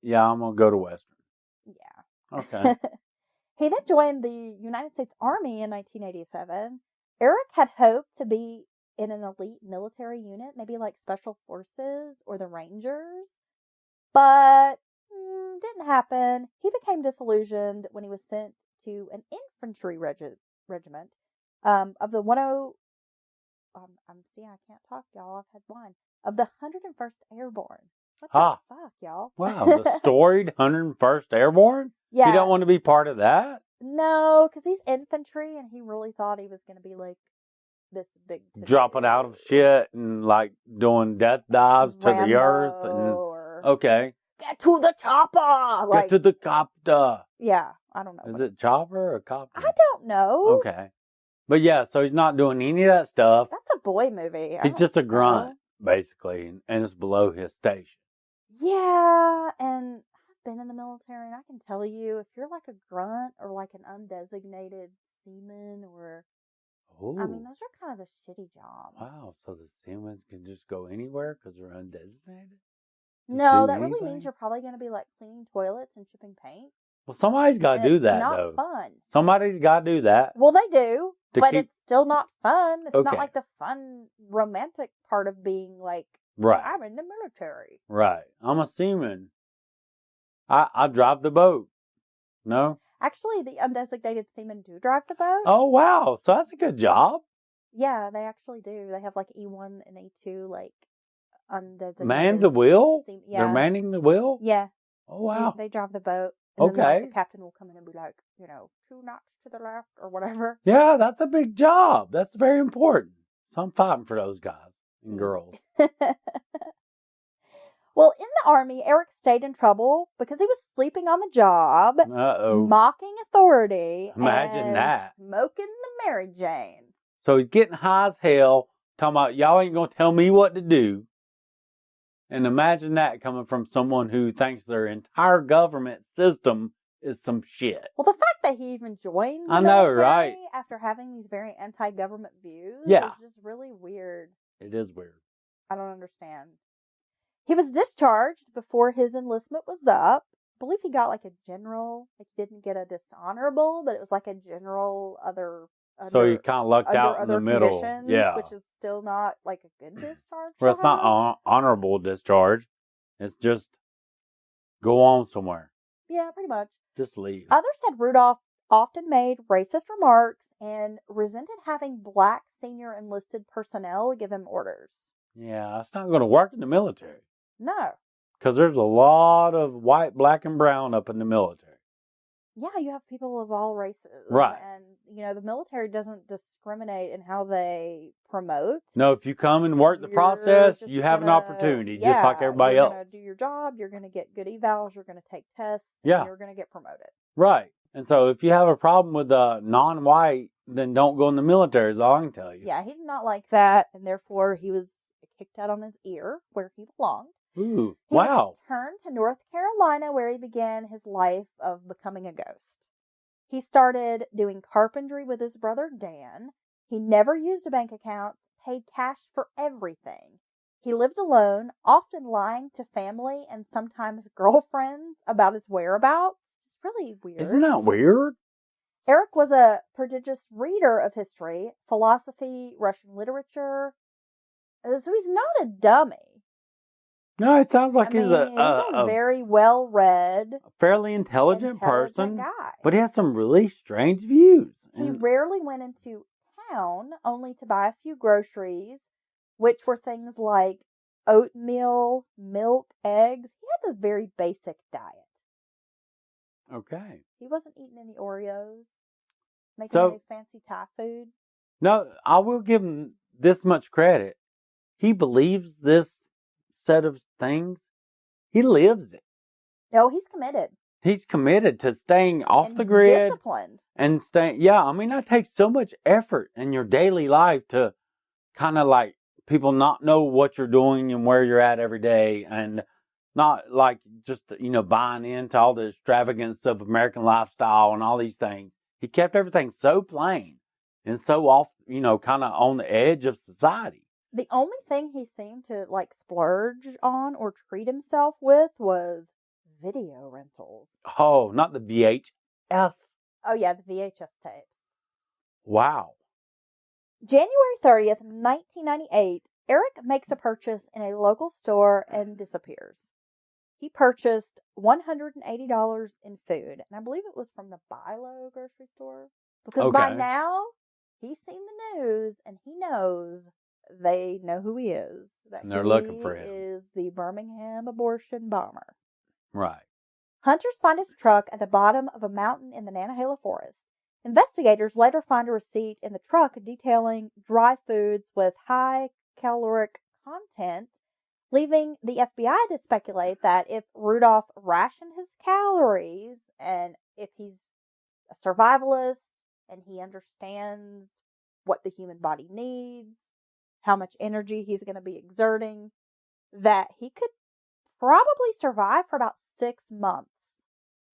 Yeah, I'm going to go to Western. Yeah. Okay. He then joined the United States Army in 1987. Eric had hoped to be in an elite military unit, maybe like Special Forces or the Rangers, but didn't happen. He became disillusioned when he was sent to an infantry regiment of the 10. I'm seeing I can't talk, y'all. I've had wine of the 101st Airborne. What the fuck, y'all? Wow, the storied 101st Airborne? Yeah. You don't want to be part of that? No, because he's infantry, and he really thought he was going to be like this big. Dropping out of shit and like doing death dives to the earth. Or okay. Get to the chopper! Get to the copter. Yeah, I don't know. Is it chopper or copter? I don't know. Okay. But yeah, so he's not doing any of that stuff. That's a boy movie. He's just a grunt, basically, and it's below his station. Yeah, and I've been in the military, and I can tell you, if you're like a grunt or like an undesignated seaman or... Ooh. I mean, those are kind of the shitty jobs. Wow, so the seamen can just go anywhere because they're undesignated? No, that really means you're probably going to be like cleaning toilets and shipping paint. Well, somebody's got to do that, though. It's not fun. Somebody's got to do that. Well, they do, but it's still not fun. It's not like the fun, romantic part of being like, right. I'm in the military. Right. I'm a seaman. I drive the boat. No? Actually, the undesignated seamen do drive the boat. Oh, wow. So that's a good job. Yeah, they actually do. They have like E1 and E2, like undesignated. Man the wheel? Yeah. They're manning the wheel? Yeah. Oh, wow. They drive the boat. And then, the captain will come in and be like, 2 knots to the left or whatever. Yeah, that's a big job. That's very important. So I'm fighting for those guys and girls. Well, in the Army, Eric stayed in trouble because he was sleeping on the job, mocking authority, Imagine that. Smoking the Mary Jane. So he's getting high as hell, talking about, y'all ain't going to tell me what to do. And imagine that coming from someone who thinks their entire government system is some shit. Well, the fact that he even joined the military after having these very anti-government views is just really weird. It is weird. I don't understand. He was discharged before his enlistment was up. I believe he got like a general. Like, he didn't get a dishonorable, but it was like a general so he kind of lucked out in the middle. Yeah. Which is still not like a good discharge. Well, it's not honorable discharge. It's just go on somewhere. Yeah, pretty much. Just leave. Others said Rudolph often made racist remarks and resented having black senior enlisted personnel give him orders. Yeah, it's not going to work in the military. No. Because there's a lot of white, black, and brown up in the military. Yeah, you have people of all races. Right. And, the military doesn't discriminate in how they promote. No, if you come and work the process, you have an opportunity, just like everybody else. You're going to do your job, you're going to get good evals, you're going to take tests, and you're going to get promoted. Right. And so if you have a problem with non-white, then don't go in the military, is all I can tell you. Yeah, he did not like that, and therefore he was kicked out on his ear, where he belonged. Ooh, he wow. returned to North Carolina, where he began his life of becoming a ghost. He started doing carpentry with his brother Dan. He never used a bank account, paid cash for everything. He lived alone, often lying to family and sometimes girlfriends about his whereabouts. It's really weird. Isn't that weird? Eric was a prodigious reader of history, philosophy, Russian literature. So he's not a dummy. No, it sounds like he's a very well-read, fairly intelligent person, guy. But he has some really strange views. He rarely went into town, only to buy a few groceries, which were things like oatmeal, milk, eggs. He had a very basic diet. Okay. He wasn't eating any Oreos, making any fancy Thai food. No, I will give him this much credit. He believes this set of things. He lives it. No, he's committed. He's committed to staying off the grid. Disciplined. And staying, that takes so much effort in your daily life to kind of like people not know what you're doing and where you're at every day, and not like just, buying into all the extravagance of American lifestyle and all these things. He kept everything so plain and so off, kind of on the edge of society. The only thing he seemed to splurge on or treat himself with was video rentals. Oh, not the VHS. Oh, yeah, the VHS tapes. Wow. January 30th, 1998, Eric makes a purchase in a local store and disappears. He purchased $180 in food, and I believe it was from the Bilo grocery store. Because by now, he's seen the news, and he knows they know who he is. That and they're looking for him. He is the Birmingham abortion bomber. Right. Hunters find his truck at the bottom of a mountain in the Nantahala forest. Investigators later find a receipt in the truck detailing dry foods with high caloric content, leaving the FBI to speculate that if Rudolph rationed his calories and if he's a survivalist and he understands what the human body needs, how much energy he's going to be exerting, that he could probably survive for about 6 months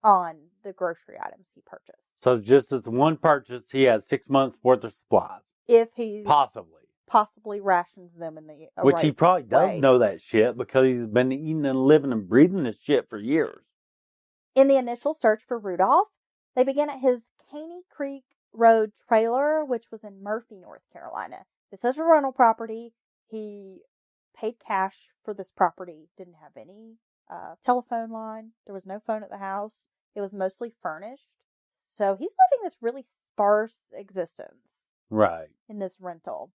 on the grocery items he purchased. So just as one purchase, he has 6 months worth of supplies. If he possibly rations them in the which right he probably does way. know that shit because he's been eating and living and breathing this shit for years. In the initial search for Rudolph, they began at his Caney Creek Road trailer, which was in Murphy, North Carolina. This is a rental property. He paid cash for this property. Didn't have any telephone line. There was no phone at the house. It was mostly furnished. So he's living this really sparse existence. Right. In this rental.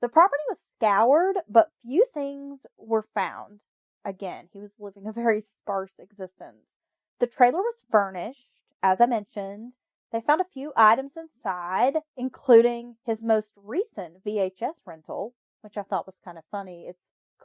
The property was scoured, but few things were found. Again, he was living a very sparse existence. The trailer was furnished, as I mentioned. They found a few items inside, including his most recent VHS rental, which I thought was kind of funny. It's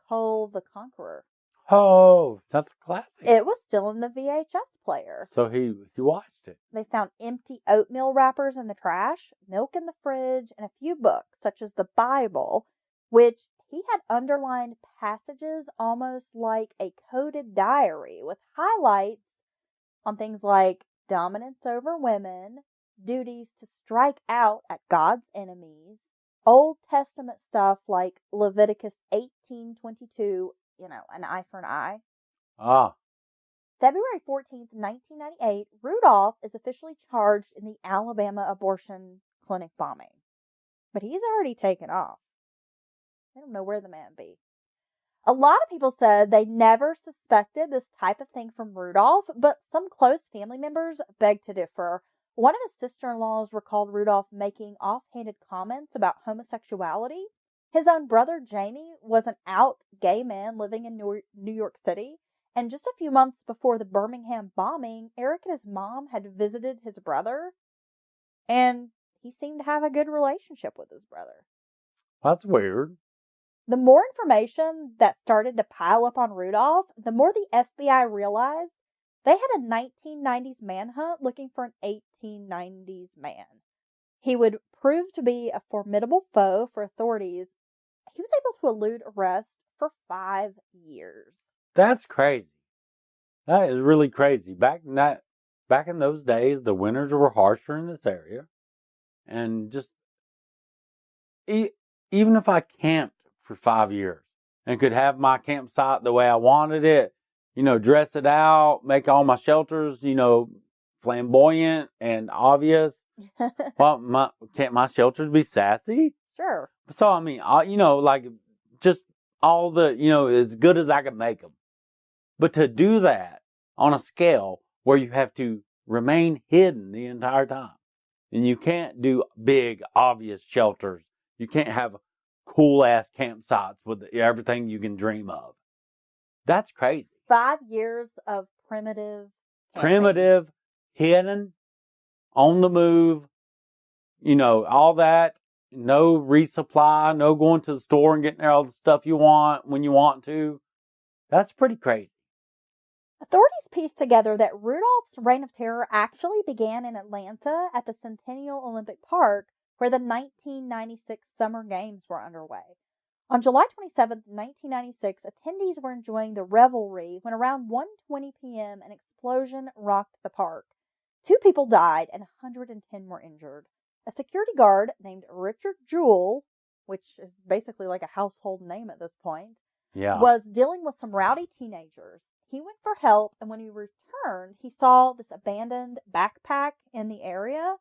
Cole the Conqueror. Oh, that's a classic. It was still in the VHS player. So he watched it. They found empty oatmeal wrappers in the trash, milk in the fridge, and a few books, such as the Bible, which he had underlined passages almost like a coded diary with highlights on things like dominance over women, duties to strike out at God's enemies, Old Testament stuff like Leviticus 18:22, an eye for an eye. Ah. February 14th, 1998, Rudolph is officially charged in the Alabama abortion clinic bombing. But he's already taken off. I don't know where the man be. A lot of people said they never suspected this type of thing from Rudolph, but some close family members begged to differ. One of his sister-in-laws recalled Rudolph making offhanded comments about homosexuality. His own brother, Jamie, was an out gay man living in New York City. And just a few months before the Birmingham bombing, Eric and his mom had visited his brother. And he seemed to have a good relationship with his brother. That's weird. The more information that started to pile up on Rudolph, the more the FBI realized they had a 1990s manhunt looking for an 1890s man. He would prove to be a formidable foe for authorities. He was able to elude arrest for 5 years. That's crazy. That is really crazy. Back in those days, the winters were harsher in this area. And just even if I camped for 5 years and could have my campsite the way I wanted it, dress it out, make all my shelters, flamboyant and obvious. Well, can't my shelters be sassy? Sure. So, I mean, like just all the, as good as I could make them. But to do that on a scale where you have to remain hidden the entire time, and you can't do big, obvious shelters. You can't have cool-ass campsites with everything you can dream of. That's crazy. 5 years of primitive camping. Primitive, hidden, on the move, all that. No resupply, no going to the store and getting all the stuff you want when you want to. That's pretty crazy. Authorities pieced together that Rudolph's reign of terror actually began in Atlanta at the Centennial Olympic Park, where the 1996 Summer Games were underway. On July 27, 1996, attendees were enjoying the revelry when around 1:20 p.m. an explosion rocked the park. 2 people died and 110 were injured. A security guard named Richard Jewell, which is basically like a household name at this point, was dealing with some rowdy teenagers. He went for help, and when he returned, returned, he saw this abandoned backpack in the area.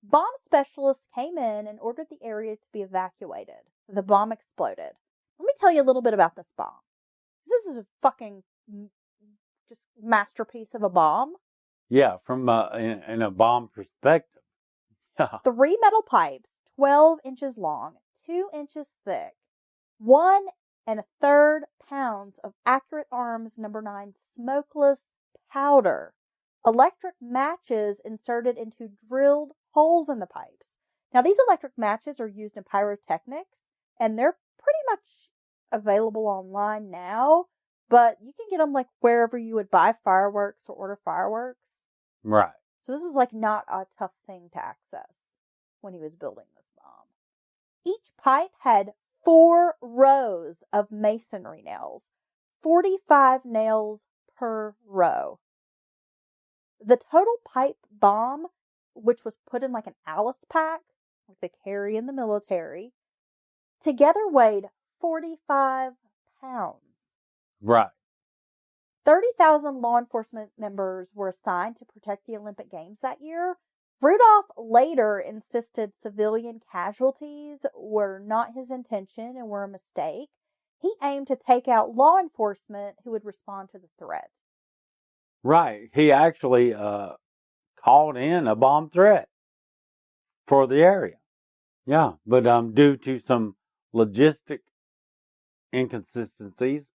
Bomb specialists came in and ordered the area to be evacuated. The bomb exploded. Let me tell you a little bit about this bomb. This is a fucking just masterpiece of a bomb. Yeah, from in a bomb perspective. Yeah. 3 metal pipes, 12 inches long, 2 inches thick, 1 1/3 pounds of accurate arms number 9 smokeless powder, electric matches inserted into drilled holes in the pipes. Now, these electric matches are used in pyrotechnics, and they're pretty much available online now, but you can get them like wherever you would buy fireworks or order fireworks. Right. So this is like not a tough thing to access when he was building this bomb. Each pipe had 4 rows of masonry nails, 45 nails per row. The total pipe bomb, which was put in like an Alice pack, like they carry in the military, together weighed 45 pounds. Right. 30,000 law enforcement members were assigned to protect the Olympic Games that year. Rudolph later insisted civilian casualties were not his intention and were a mistake. He aimed to take out law enforcement who would respond to the threat. Right. He actually called in a bomb threat for the area. Yeah, but due to some logistic inconsistencies,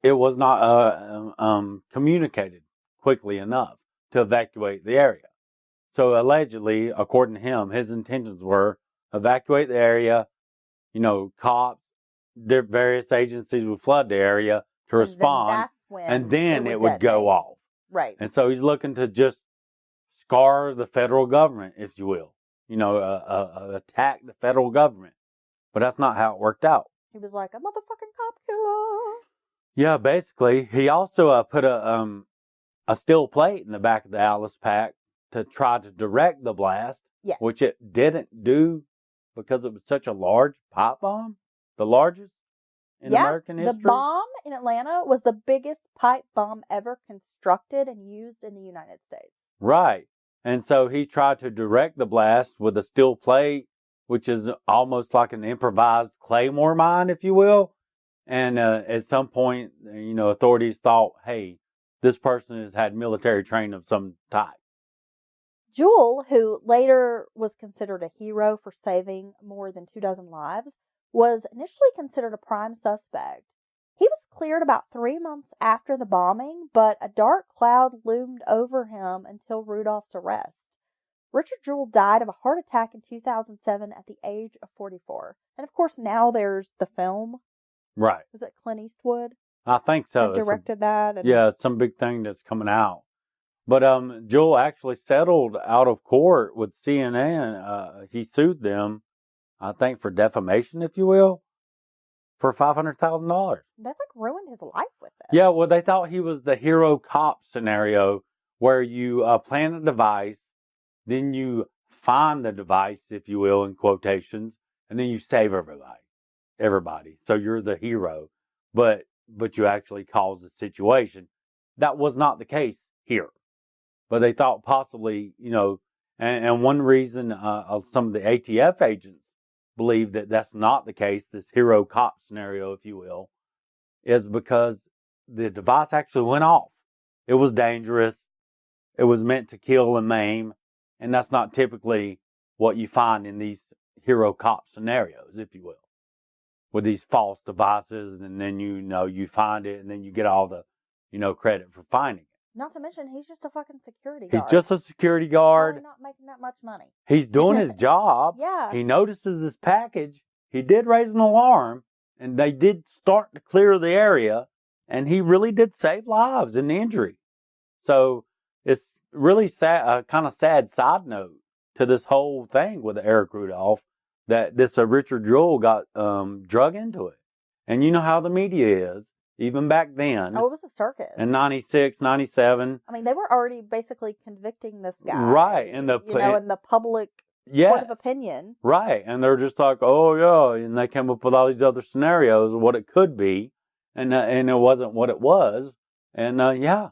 it was not communicated quickly enough to evacuate the area. So allegedly, according to him, his intentions were evacuate the area, cops, various agencies would flood the area to respond, and then it would go off. Right. And so he's looking to just scar the federal government, if you will, attack the federal government. But that's not how it worked out. He was like, a motherfucking cop killer. Yeah, basically. He also put a steel plate in the back of the Alice pack to try to direct the blast, yes, which it didn't do because it was such a large pipe bomb, the largest in American history. The bomb in Atlanta was the biggest pipe bomb ever constructed and used in the United States. Right. And so he tried to direct the blast with a steel plate, which is almost like an improvised claymore mine, if you will. And at some point, authorities thought, hey, this person has had military training of some type. Jewell, who later was considered a hero for saving more than 24 lives, was initially considered a prime suspect. He was cleared about 3 months after the bombing, but a dark cloud loomed over him until Rudolph's arrest. Richard Jewell died of a heart attack in 2007 at the age of 44. And of course, now there's the film. Right. Was it Clint Eastwood? I think so. That directed that. Yeah, it's some big thing that's coming out. But Jewell actually settled out of court with CNN. He sued them, I think, for defamation, if you will, for $500,000. That ruined his life with this. Yeah, well, they thought he was the hero cop scenario where you plant a device, then you find the device, if you will, in quotations, and then you save everybody. So you're the hero, but you actually caused the situation. That was not the case here. But they thought possibly, and one reason of some of the ATF agents believe that that's not the case, this hero cop scenario, if you will, is because the device actually went off. It was dangerous. It was meant to kill and maim. And that's not typically what you find in these hero cop scenarios, if you will, with these false devices. And then, you find it and then you get all the, credit for finding it. Not to mention, he's just a fucking security guard. He's just a security guard. Probably not making that much money. He's doing his job. Yeah. He notices this package. He did raise an alarm, and they did start to clear the area, and he really did save lives in the injury. So it's really sad, kind of sad side note to this whole thing with Eric Rudolph, that this Richard Jewell got drug into it. And you know how the media is. Even back then. Oh, it was a circus. In 96, 97. I mean, they were already basically convicting this guy. Right. In the public court of opinion. Right. And they're just like, oh, yeah. And they came up with all these other scenarios of what it could be. And it wasn't what it was. And, yeah.